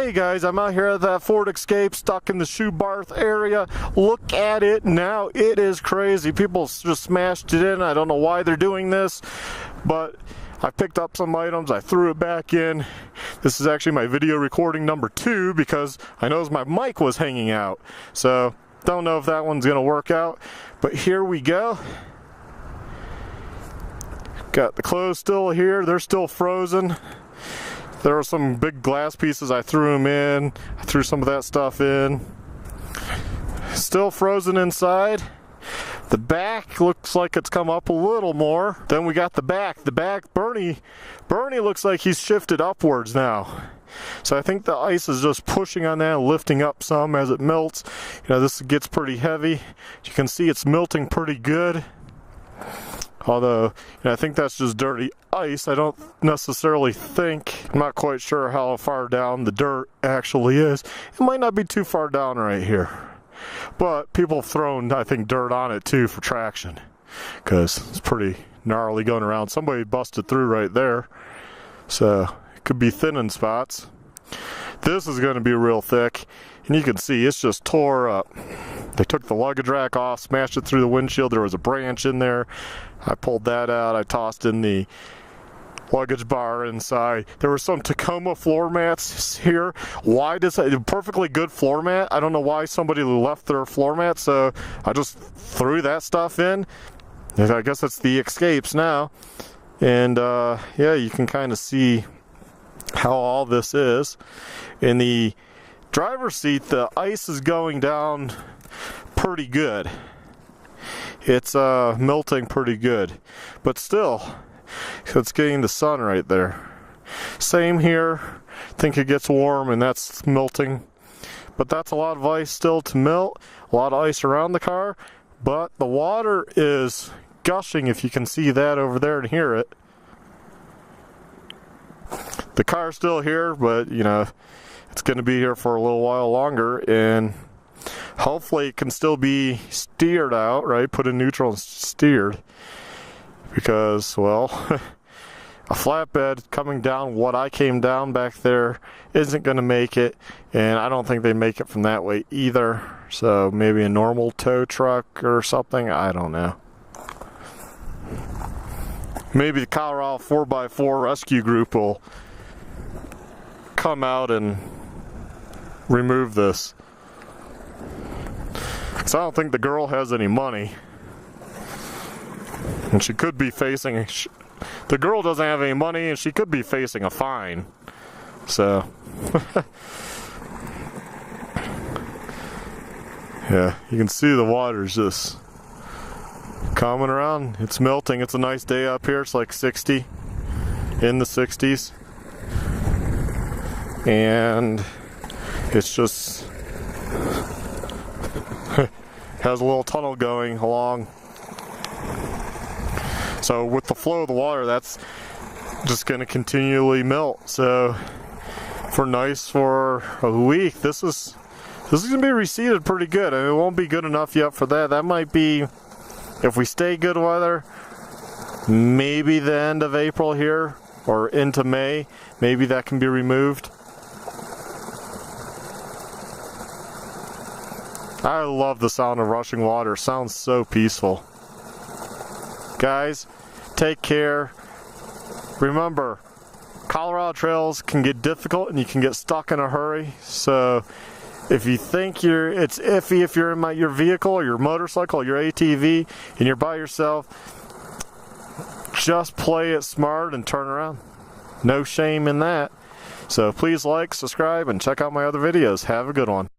Hey guys, I'm out here at that Ford Escape stuck in the Shoebarth area. Look at it now. It is crazy. People just smashed it in. I don't know why they're doing this, but I picked up some items. I threw it back in. This is actually my video recording number 2 because I noticed my mic was hanging out. So don't know if that one's going to work out, but here we go. Got the clothes still here. They're still frozen. There were some big glass pieces. I threw them in. I threw some of that stuff in. Still frozen inside. The back looks like it's come up a little more. Then we got the back. The back, Bernie looks like he's shifted upwards now. So I think the ice is just pushing on that, lifting up some as it melts. You know, this gets pretty heavy. You can see it's melting pretty good. Although, you know, I think that's just dirty ice. I don't necessarily think, I'm not quite sure how far down the dirt actually is. It might not be too far down right here. But people have thrown, I think, dirt on it too for traction, because it's pretty gnarly going around. Somebody busted through right there. So, it could be thin in spots. This is going to be real thick, and you can see it's just tore up. They took the luggage rack off, smashed it through the windshield. There was a branch in there. I pulled that out. I tossed in the luggage bar inside. There were some Tacoma floor mats here. Why does that? Perfectly good floor mat. I don't know why somebody left their floor mat, so I just threw that stuff in. I guess it's the Escapes now. And yeah, you can kind of see how all this is. In the driver's seat, the ice is going down pretty good. It's melting pretty good, but still it's getting the sun right there. Same here. I think it gets warm and that's melting, but that's a lot of ice still to melt. A lot of ice around the car, but the water is gushing, if you can see that over there and hear it. The car's still here, but you know, it's going to be here for a little while longer, and hopefully it can still be steered out, right? Put in neutral and steered. Because, well, a flatbed coming down what I came down back there isn't going to make it. And I don't think they make it from that way either. So maybe a normal tow truck or something. I don't know. Maybe the Colorado 4x4 rescue group will come out and remove this. So I don't think the girl has any money, and she could be facing, the girl doesn't have any money and she could be facing a fine. So yeah, you can see the water's just coming around. It's melting. It's a nice day up here. It's like 60, in the 60s, and it's just has a little tunnel going along. So with the flow of the water, that's just going to continually melt. So for a week, this is going to be receded pretty good. I mean, it won't be good enough yet for that. That might be, if we stay good weather, maybe the end of April here or into May. Maybe that can be removed. I love the sound of rushing water. It sounds so peaceful. Guys, take care. Remember, Colorado trails can get difficult and you can get stuck in a hurry. So if you think it's iffy if you're in your vehicle or your motorcycle or your ATV and you're by yourself, just play it smart and turn around. No shame in that. So please like, subscribe, and check out my other videos. Have a good one.